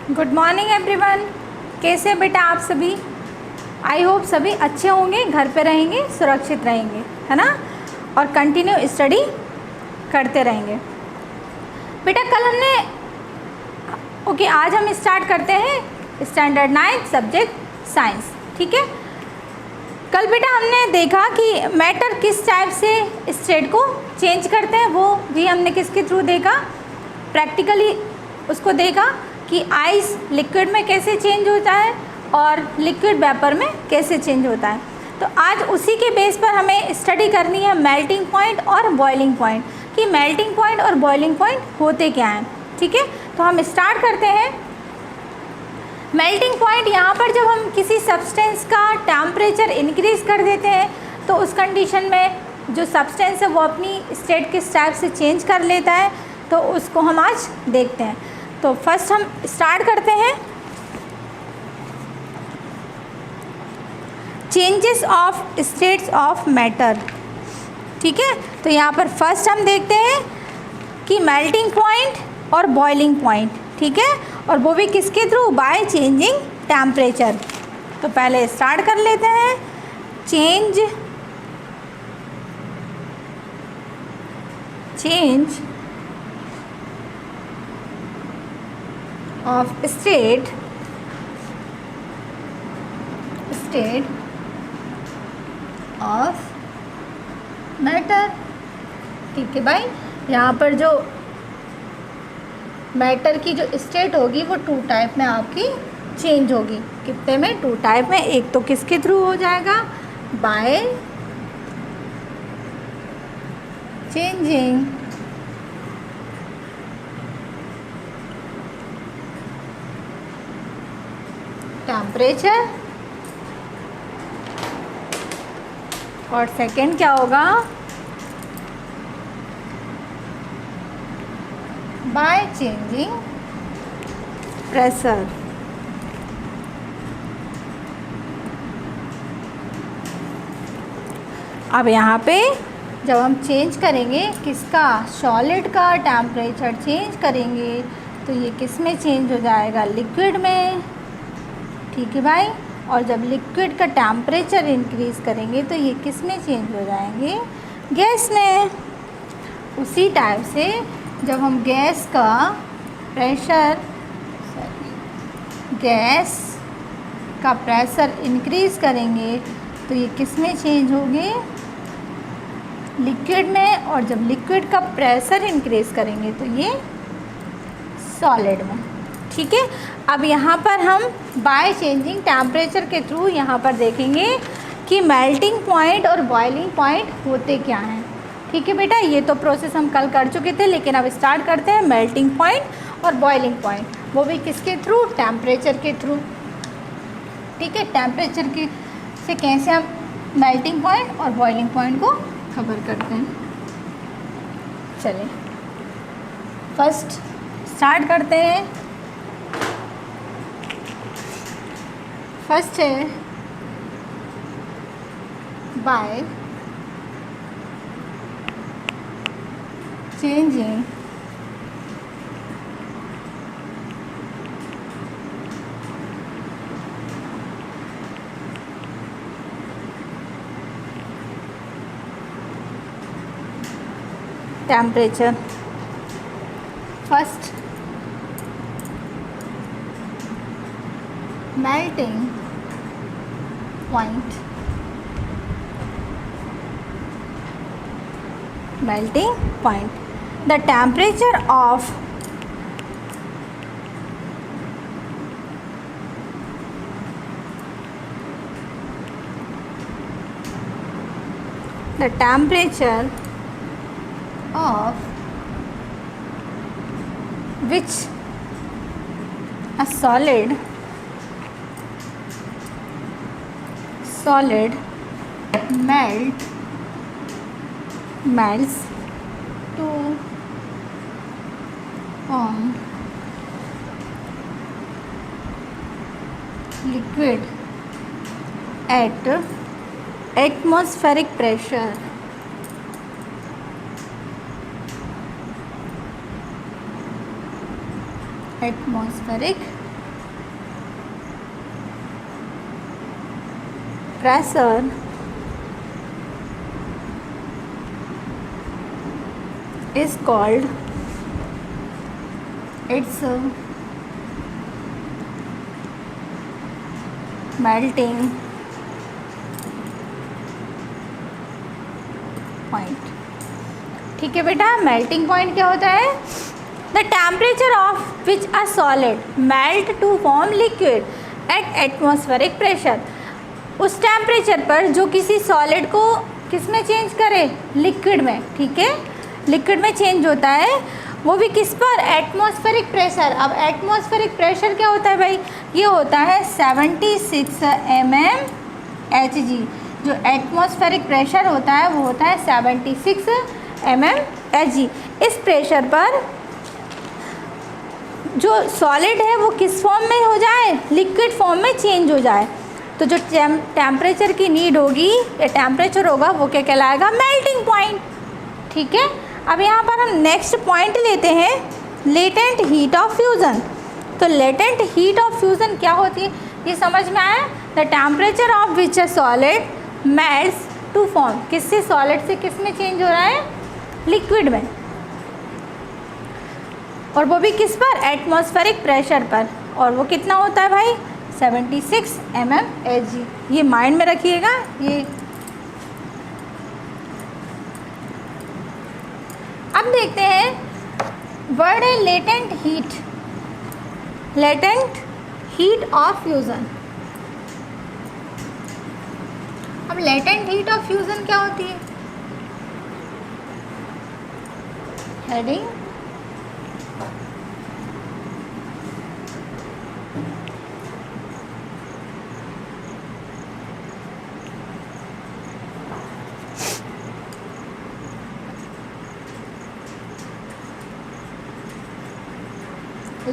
Good morning everyone. कैसे हैं बेटा आप सभी? आई होप सभी अच्छे होंगे, घर पे रहेंगे, सुरक्षित रहेंगे, है ना, और कंटिन्यू स्टडी करते रहेंगे। बेटा कल हमने आज हम स्टार्ट करते हैं स्टैंडर्ड 9 सब्जेक्ट साइंस। ठीक है, कल बेटा हमने देखा कि मैटर किस टाइप से स्टेट को चेंज करते हैं, वो भी हमने किसके थ्रू देखा, प्रैक्टिकली उसको देखा कि आइस लिक्विड में कैसे चेंज होता है और लिक्विड वेपर में कैसे चेंज होता है। तो आज उसी के बेस पर हमें स्टडी करनी है मेल्टिंग पॉइंट और बॉइलिंग पॉइंट, कि मेल्टिंग पॉइंट और बॉइलिंग पॉइंट होते क्या हैं। ठीक है, तो हम स्टार्ट करते हैं। मेल्टिंग पॉइंट यहाँ पर जब हम किसी सब्सटेंस का टेम्परेचर इंक्रीज़ कर देते हैं तो उस कंडीशन में जो सब्सटेंस है वो अपनी स्टेट किस टाइप से चेंज कर लेता है, तो उसको हम आज देखते हैं। तो फर्स्ट हम स्टार्ट करते हैं changes of states of matter. ठीक है, तो यहाँ पर फर्स्ट हम देखते हैं कि मेल्टिंग पॉइंट और बॉइलिंग पॉइंट। ठीक है, और वो भी किसके थ्रू, बाय चेंजिंग टेम्परेचर। तो पहले स्टार्ट कर लेते हैं change of state of matter. ठीक है भाई, यहाँ पर जो मैटर की जो स्टेट होगी वो 2 टाइप में आपकी चेंज होगी। कितने में? 2 टाइप में। एक तो किसके थ्रू हो जाएगा, बाय चेंजिंग टेम्परेचर, और सेकंड क्या होगा, बाय चेंजिंग प्रेशर। अब यहाँ पे जब हम चेंज करेंगे किसका, सॉलिड का टेम्परेचर चेंज करेंगे तो ये किस में चेंज हो जाएगा, लिक्विड में। ठीक है भाई, और जब लिक्विड का टेम्परेचर इंक्रीज़ करेंगे तो ये किस में चेंज हो जाएंगे, गैस में। उसी टाइप से जब हम गैस का प्रेशर इंक्रीज़ करेंगे तो ये किस में चेंज होंगे, लिक्विड में। और जब लिक्विड का प्रेशर इंक्रीज़ करेंगे तो ये सॉलिड में। ठीक है, अब यहाँ पर हम बाय चेंजिंग टेम्परेचर के थ्रू यहाँ पर देखेंगे कि मेल्टिंग पॉइंट और बॉइलिंग पॉइंट होते क्या हैं। ठीक है बेटा, ये तो प्रोसेस हम कल कर चुके थे, लेकिन अब स्टार्ट करते हैं मेल्टिंग पॉइंट और बॉइलिंग पॉइंट, वो भी किसके थ्रू, टेम्परेचर के थ्रू। ठीक है, टेम्परेचर के से कैसे हम मेल्टिंग पॉइंट और बॉइलिंग पॉइंट को खबर करते हैं। चलिए फर्स्ट स्टार्ट करते हैं। फर्स्ट है bye changing temperature। first melting point, the temperature of which a solid melts to form liquid at atmospheric pressure. Atmospheric pressure is called its melting point। ठीक है बेटा, मेल्टिंग पॉइंट क्या होता है? The temperature of which a solid melt to form liquid at atmospheric pressure. उस temperature पर जो किसी सॉलिड को किस में चेंज करे? लिक्विड में। ठीक है, लिक्विड में चेंज होता है, वो भी किस पर? Atmospheric pressure. अब एटमॉस्फेरिक प्रेशर क्या होता है भाई? ये होता है 76 mmHg। जो एटमॉस्फेरिक प्रेशर होता है वो होता है 76 mmHg। इस प्रेशर पर जो सॉलिड है वो किस फॉर्म में हो जाए? लिक्विड फॉर्म में चेंज हो जाए। तो जो टेम्परेचर की नीड होगी या टेम्परेचर होगा वो क्या कहलाएगा? Melting point. ठीक है, अब यहाँ पर हम नेक्स्ट पॉइंट लेते हैं, लेटेंट हीट ऑफ फ्यूज़न। तो लेटेंट हीट ऑफ फ्यूज़न क्या होती है ये समझ में आया? The temperature of which a solid melts to form. किससे? सॉलिड से किस में चेंज हो रहा है? लिक्विड में। और वो भी किस पर? एटमॉस्फेरिक प्रेशर पर। और वो कितना होता है भाई? 76 mmHg। ये माइंड में रखिएगा। ये अब देखते हैं वर्ड है latent heat. Latent heat of fusion. अब लेटेंट हीट ऑफ फ्यूज़न क्या होती है? Heading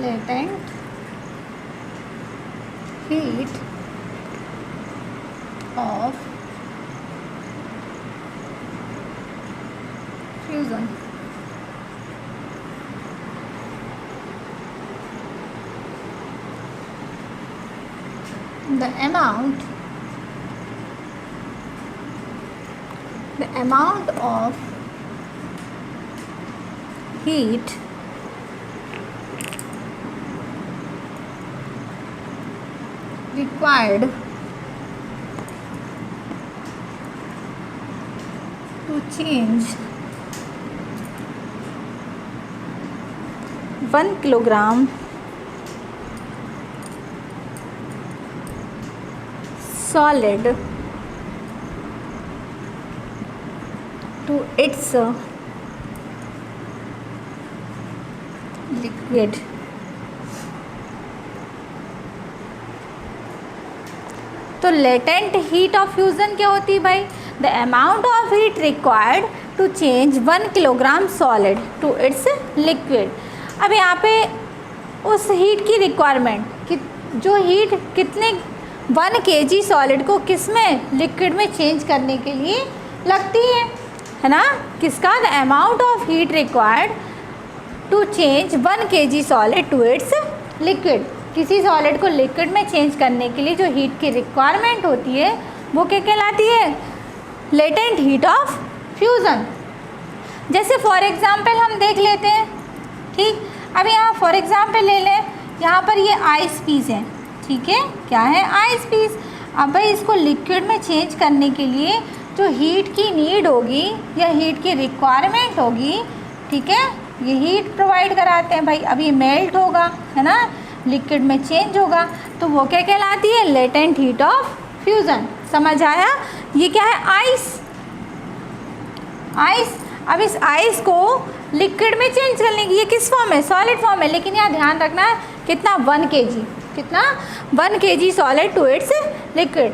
latent heat of fusion। The amount of heat required to change 1 kilogram solid to its liquid तो लेटेंट हीट ऑफ फ्यूज़न क्या होती है भाई? The amount of heat required to change 1 kilogram solid to its liquid. अब यहाँ पे उस heat की रिक्वायरमेंट कि जो हीट कितने 1 kg सॉलिड को किस में? लिक्विड में चेंज करने के लिए लगती है ना? किसका? The amount of heat required to change 1 kg solid to its liquid. किसी सॉलिड को लिक्विड में चेंज करने के लिए जो हीट की रिक्वायरमेंट होती है वो क्या कहलाती है? Latent heat of fusion. जैसे फॉर एग्ज़ाम्पल हम देख लेते हैं। ठीक, अब यहाँ फॉर एग्ज़ाम्पल ले लें, यहाँ पर ये आइस पीस है। ठीक है, क्या है? Ice piece. अब भाई इसको लिक्विड में चेंज करने के लिए जो हीट की नीड होगी या हीट की रिक्वायरमेंट होगी, ठीक है, ये हीट प्रोवाइड कराते हैं भाई। अब ये मेल्ट होगा, है ना, लिक्विड में चेंज होगा, तो वो क्या कहलाती है? Latent heat of fusion. समझ आया? ये क्या है? आइस। आइस। अब इस आइस को लिक्विड में चेंज करने की, ये किस फॉर्म है? सॉलिड फॉर्म है। लेकिन यहाँ ध्यान रखना है कितना? 1 kg। कितना? 1 kg solid to its liquid.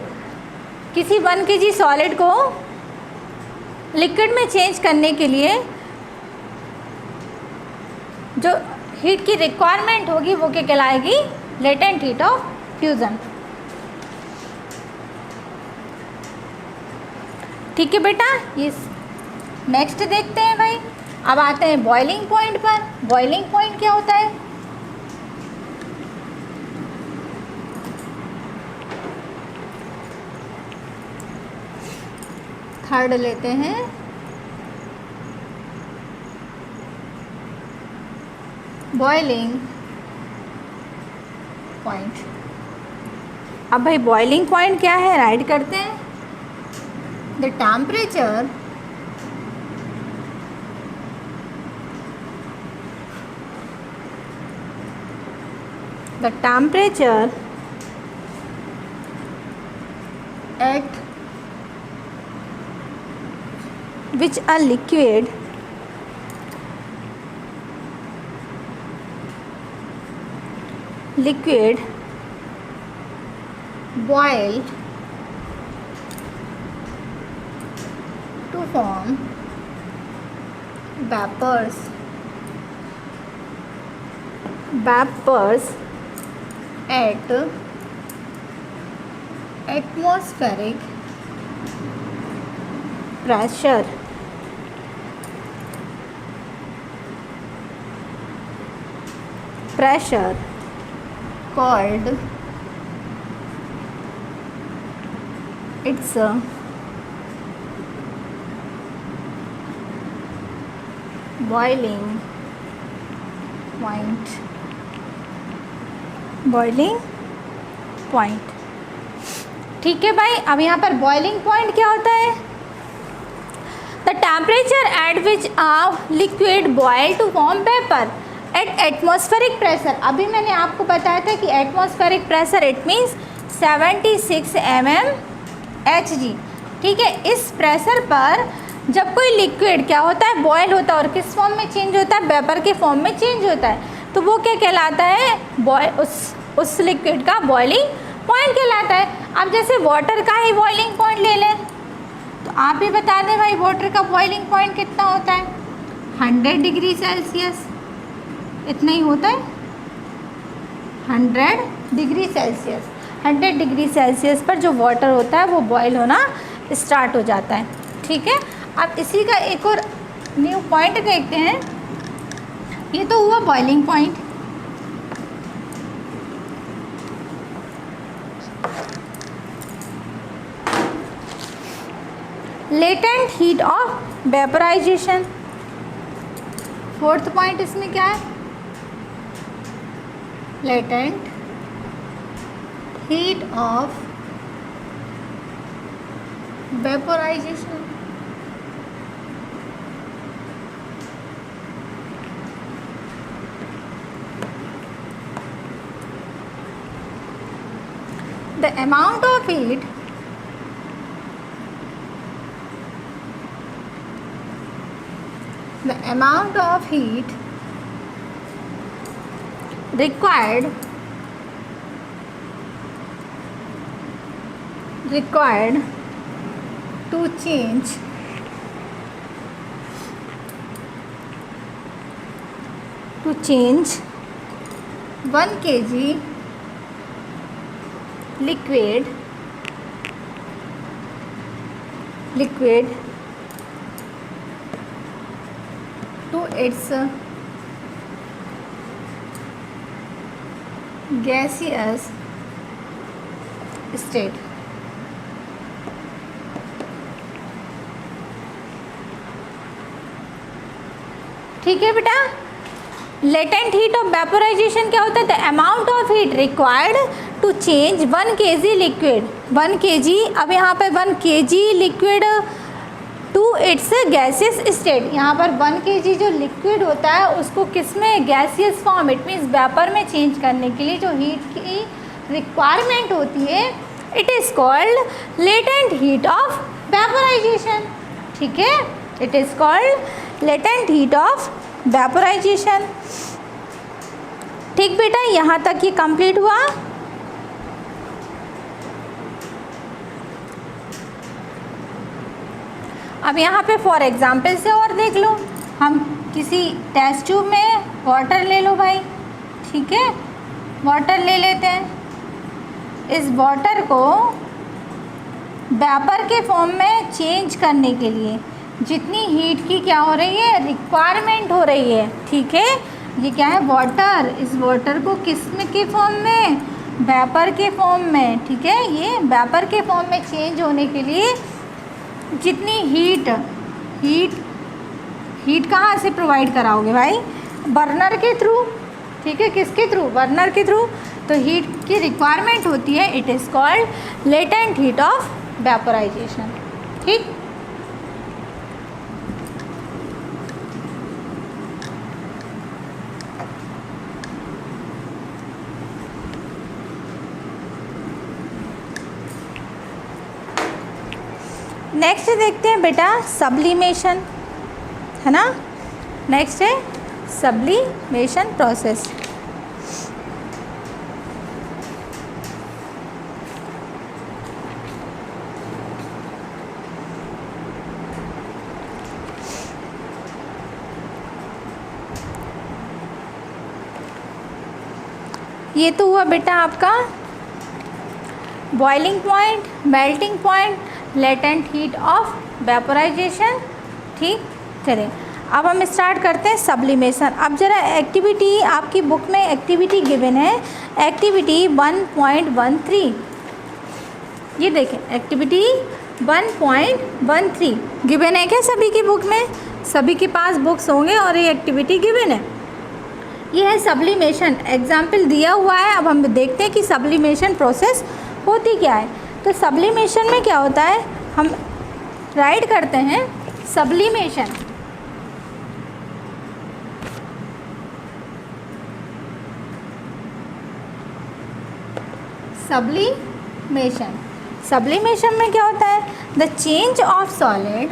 किसी 1 kg सॉलिड को लिक्विड में चेंज करने के लिए जो हीट की रिक्वायरमेंट होगी वो क्या कहलाएगी? Latent heat of fusion. ठीक है बेटा, ये नेक्स्ट देखते हैं भाई। अब आते हैं बॉइलिंग पॉइंट पर। बॉइलिंग पॉइंट क्या होता है? थर्ड लेते हैं, बॉइलिंग पॉइंट। अब भाई बॉइलिंग पॉइंट क्या है, राइट करते हैं। The temperature at which a liquid boil to form vapors at atmospheric pressure called its boiling point। ठीक है भाई, अब यहाँ पर बॉइलिंग पॉइंट क्या होता है? The temperature at which a liquid boil to form vapour at atmospheric pressure. अभी मैंने आपको बताया था कि atmospheric pressure it means 76 mmHg। ठीक है, इस प्रेशर पर जब कोई लिक्विड क्या होता है, बॉयल होता है और किस फॉर्म में चेंज होता है, वेपर के फॉर्म में चेंज होता है, तो वो क्या कहलाता है, उस लिक्विड का बॉइलिंग पॉइंट कहलाता है। अब जैसे वाटर का ही बॉइलिंग पॉइंट ले लें तो आप ही बता दें भाई, वाटर का बॉइलिंग पॉइंट कितना होता है? 100 डिग्री सेल्सियस, इतना ही होता है, 100 डिग्री सेल्सियस। 100 डिग्री सेल्सियस पर जो वाटर होता है वो बॉयल होना स्टार्ट हो जाता है। ठीक है, अब इसी का एक और न्यू पॉइंट देखते हैं। ये तो हुआ boiling point. Latent heat of vaporisation, fourth point इसमें क्या है? Latent heat of vaporisation. The amount of heat required to change 1 kg liquid to its gaseous state। ठीक है बेटा, लेटेंट हीट ऑफ वेपोराइजेशन क्या होता है? The amount of heat required to change 1 kg liquid, 1 kg, अब यहाँ पर 1 kg liquid to its gaseous state. यहाँ पर 1 kg जो लिक्विड होता है उसको किस में, gaseous form, it means vapour में चेंज करने के लिए जो हीट की रिक्वायरमेंट होती है, it is called latent heat of vaporisation. ठीक है, it is called latent heat of vaporisation. ठीक बेटा, यहाँ तक ये कंप्लीट हुआ। अब यहाँ पे फॉर एग्जांपल से और देख लो, हम किसी टेस्ट ट्यूब में वाटर ले लो भाई। ठीक है, वाटर ले लेते हैं। इस वाटर को वेपर के फॉर्म में चेंज करने के लिए जितनी हीट की क्या हो रही है, रिक्वायरमेंट हो रही है। ठीक है, ये क्या है, वाटर। इस वाटर को किस में के फॉर्म में, वेपर के फॉर्म में। ठीक है, ये वेपर के फॉर्म में चेंज होने के लिए जितनी हीट कहाँ से प्रोवाइड कराओगे भाई? बर्नर के थ्रू, ठीक है, किसके थ्रू? बर्नर के थ्रू। तो हीट की रिक्वायरमेंट होती है, it is called latent heat of vaporisation. ठीक, नेक्स्ट देखते हैं बेटा सब्लिमेशन, है ना। नेक्स्ट है सब्लिमेशन प्रोसेस। ये तो हुआ बेटा आपका boiling point, melting point, latent heat of vaporisation. ठीक, चलिए अब हम स्टार्ट करते हैं सब्लिमेशन। अब जरा एक्टिविटी, आपकी बुक में एक्टिविटी गिवन है, एक्टिविटी 1.13। ये देखें एक्टिविटी 1.13 गिवन है क्या सभी की बुक में? सभी के पास बुक्स होंगे और ये एक्टिविटी गिवन है। ये है सब्लिमेशन, एग्जाम्पल दिया हुआ है। अब हम देखते हैं कि सब्लिमेशन प्रोसेस होती क्या है। तो सब्लिमेशन में क्या होता है, हम राइट करते हैं सब्लिमेशन। सब्लिमेशन में क्या होता है? The change of solid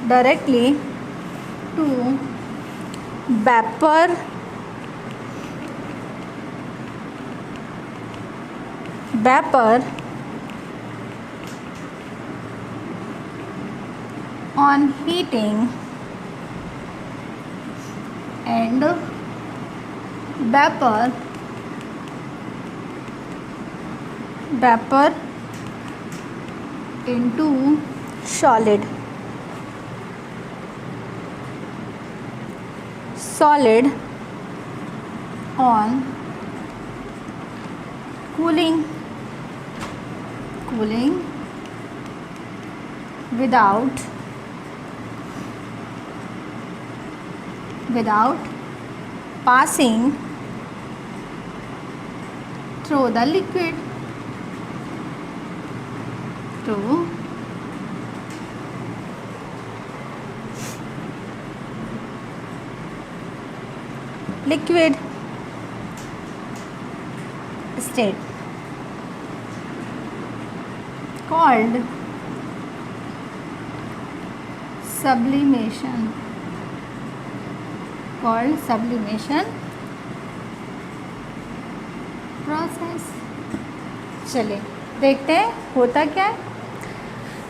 directly to vapor on heating and vapor into solid on cooling without passing through the liquid state called sublimation process. चलिए देखते हैं होता क्या है।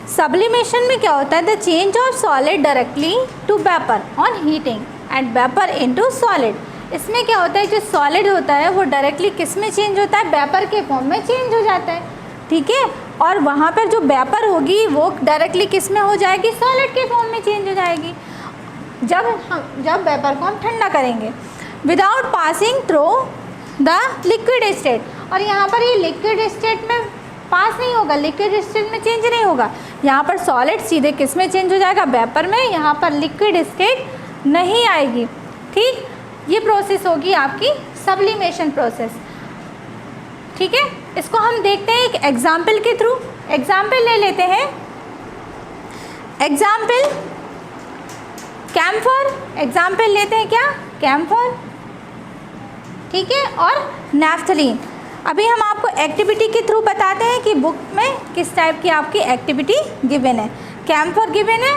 सब्लिमेशन में क्या होता है? The change of solid directly to vapour on heating and vapour into solid. इसमें क्या होता है, जो सॉलिड होता है वो डायरेक्टली किस में चेंज होता है? वेपर के फॉर्म में चेंज हो जाता है। ठीक है, और वहाँ पर जो वेपर होगी वो डायरेक्टली किस में हो जाएगी? सॉलिड के फॉर्म में चेंज हो जाएगी जब वेपर को हम ठंडा करेंगे। Without passing through the liquid state, और यहाँ पर ये लिक्विड स्टेट में पास नहीं होगा, लिक्विड स्टेट में चेंज नहीं होगा। यहाँ पर सॉलिड सीधे किस में चेंज हो जाएगा? वेपर में। यहाँ पर लिक्विड स्टेट नहीं आएगी। ठीक, ये प्रोसेस होगी आपकी सब्लिमेशन प्रोसेस। ठीक है, इसको हम देखते हैं एक एग्जाम्पल के थ्रू। एग्जाम्पल ले लेते हैं, एग्जाम्पल कैम्फर। एग्जाम्पल लेते हैं क्या? कैम्फर। ठीक है, और नैफ्थलीन। अभी हम आपको एक्टिविटी के थ्रू बताते हैं कि बुक में किस टाइप की आपकी एक्टिविटी गिवन है। कैम्फर गिवन है,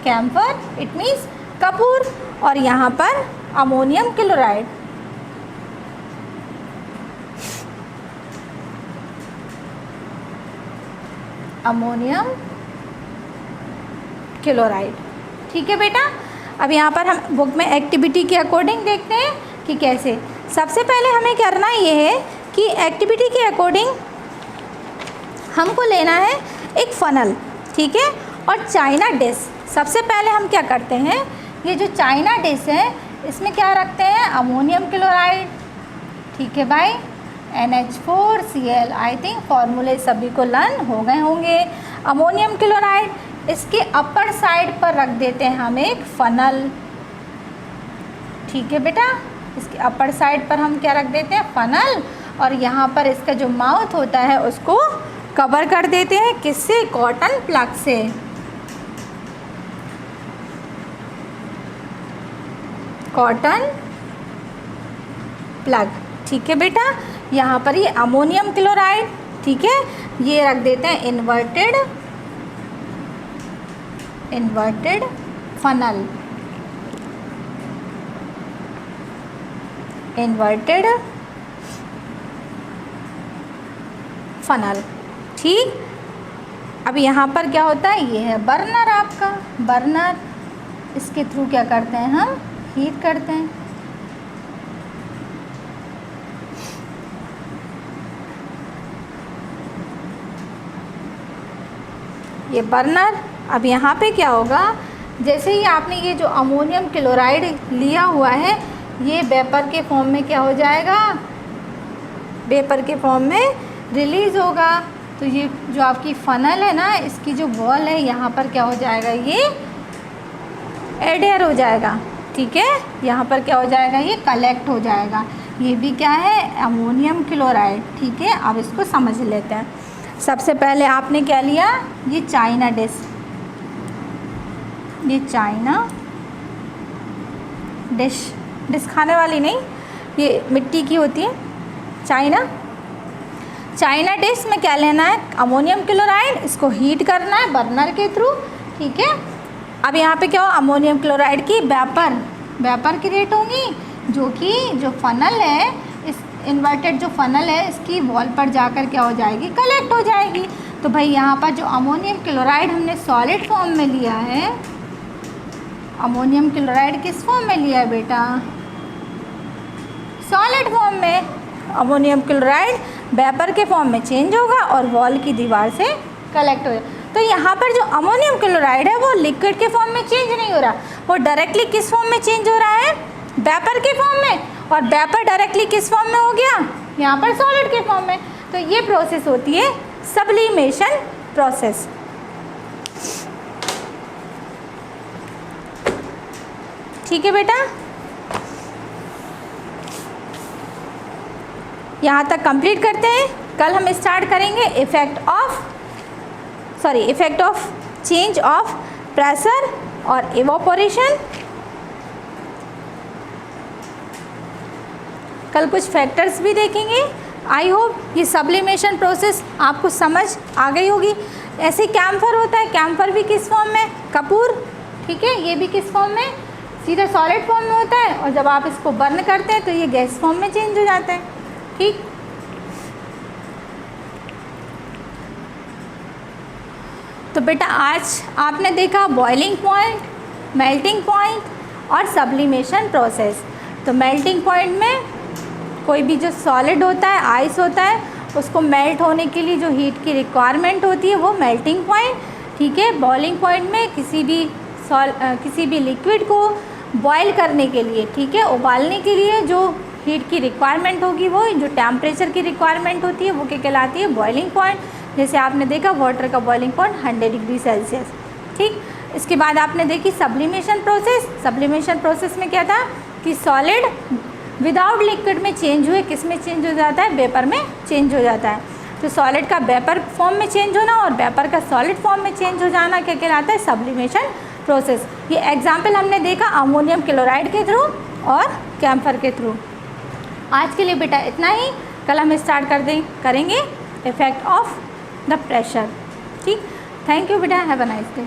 कैम्फर इट मीन्स कपूर, और यहाँ पर अमोनियम क्लोराइड। Ammonium chloride. ठीक है बेटा, अब यहाँ पर हम बुक में एक्टिविटी के अकॉर्डिंग देखते हैं कि कैसे सबसे पहले हमें करना ये है कि एक्टिविटी के अकॉर्डिंग हमको लेना है एक फ़नल, ठीक है, और चाइना डिश। सबसे पहले हम क्या करते हैं, ये जो चाइना डिश है इसमें क्या रखते हैं, अमोनियम क्लोराइड, ठीक है भाई, NH4Cl। आई थिंक फॉर्मूले सभी को लर्न हो गए होंगे। अमोनियम क्लोराइड, इसके अपर साइड पर रख देते हैं हम एक फ़नल, ठीक है बेटा, इसके अपर साइड पर हम क्या रख देते हैं, फ़नल, और यहाँ पर इसका जो माउथ होता है उसको कवर कर देते हैं, किससे, कॉटन प्लग से। कॉटन प्लग, ठीक है बेटा। यहाँ पर ये अमोनियम क्लोराइड, ठीक है, ये रख देते हैं इन्वर्टेड फ़नल, इन्वर्टेड फ़नल, ठीक। अब यहाँ पर क्या होता है, ये है बर्नर, आपका बर्नर, इसके थ्रू क्या करते हैं हम, हीट करते हैं। ये बर्नर। अब यहाँ पे क्या होगा, जैसे ही आपने ये जो अमोनियम क्लोराइड लिया हुआ है ये वेपर के फॉर्म में क्या हो जाएगा, वेपर के फॉर्म में रिलीज़ होगा। तो ये जो आपकी फ़नल है ना, इसकी जो वॉल है यहाँ पर क्या हो जाएगा, ये एडेयर हो जाएगा, ठीक है, यहाँ पर क्या हो जाएगा, ये कलेक्ट हो जाएगा। ये भी क्या है, अमोनियम क्लोराइड, ठीक है। अब इसको समझ लेते हैं। सबसे पहले आपने क्या लिया, ये चाइना डिश, ये चाइना डिश खाने वाली नहीं, ये मिट्टी की होती है, चाइना डिश में क्या लेना है, अमोनियम क्लोराइड, इसको हीट करना है बर्नर के थ्रू, ठीक है। अब यहाँ पे क्या हो, अमोनियम क्लोराइड की वेपर क्रिएट होंगी, जो कि जो फ़नल है, इस इन्वर्टेड जो फ़नल है इसकी वॉल पर जाकर क्या हो जाएगी, कलेक्ट हो जाएगी। तो भाई यहाँ पर जो अमोनियम क्लोराइड हमने सॉलिड फॉर्म में लिया है, अमोनियम क्लोराइड किस फॉर्म में लिया है बेटा, सॉलिड फॉर्म में। अमोनियम क्लोराइड वेपर के फॉर्म में चेंज होगा और वॉल की दीवार से कलेक्ट हो जाएगा। तो यहाँ पर जो अमोनियम क्लोराइड है वो लिक्विड के फॉर्म में चेंज नहीं हो रहा, वो डायरेक्टली किस फॉर्म में चेंज हो रहा है, वेपर के फॉर्म में, और वेपर डायरेक्टली किस फॉर्म में हो गया, यहाँ पर सॉलिड के फॉर्म में। तो ये प्रोसेस होती है सब्लिमेशन प्रोसेस। ठीक है बेटा, यहाँ तक कंप्लीट करते हैं। कल हम स्टार्ट करेंगे effect of change of pressure और इवोपोरेशन। कल कुछ फैक्टर्स भी देखेंगे। आई होप ये सब्लिमेशन प्रोसेस आपको समझ आ गई होगी। ऐसे कैम्फर होता है, कैम्फर भी किस फॉर्म में, कपूर, ठीक है, ये भी किस फॉर्म में, सीधा सॉलिड फॉर्म में होता है, और जब आप इसको बर्न करते हैं तो ये गैस फॉर्म में चेंज हो जाता है। ठीक, तो बेटा आज आपने देखा बॉइलिंग पॉइंट, मेल्टिंग पॉइंट और सब्लिमेशन प्रोसेस। तो मेल्टिंग पॉइंट में कोई भी जो सॉलिड होता है, आइस होता है, उसको मेल्ट होने के लिए जो हीट की रिक्वायरमेंट होती है वो मेल्टिंग पॉइंट। ठीक है, बॉइलिंग पॉइंट में किसी भी लिक्विड को बॉयल करने के लिए, ठीक है, उबालने के लिए जो हीट की रिक्वायरमेंट होगी, वो जो टेम्परेचर की रिक्वायरमेंट होती है वो क्या कहलाती है, बॉइलिंग पॉइंट। जैसे आपने देखा वाटर का बॉइलिंग पॉइंट 100 डिग्री सेल्सियस। ठीक, इसके बाद आपने देखी सब्लिमेशन प्रोसेस। सब्लिमेशन प्रोसेस में क्या था कि सॉलिड विदाउट लिक्विड में चेंज हुए, किस में चेंज हो जाता है, वेपर में चेंज हो जाता है। तो सॉलिड का वेपर फॉर्म में चेंज होना और वेपर का सॉलिड फॉर्म में चेंज हो जाना क्या कहलाता है, सब्लिमेशन प्रोसेस। ये एग्जाम्पल हमने देखा अमोनियम क्लोराइड के थ्रू और कैम्फर के थ्रू। आज के लिए बेटा इतना ही। कल हम स्टार्ट करेंगे इफेक्ट ऑफ द प्रेशर। ठीक, थैंक यू बेटा, हैव अ नाइस डे।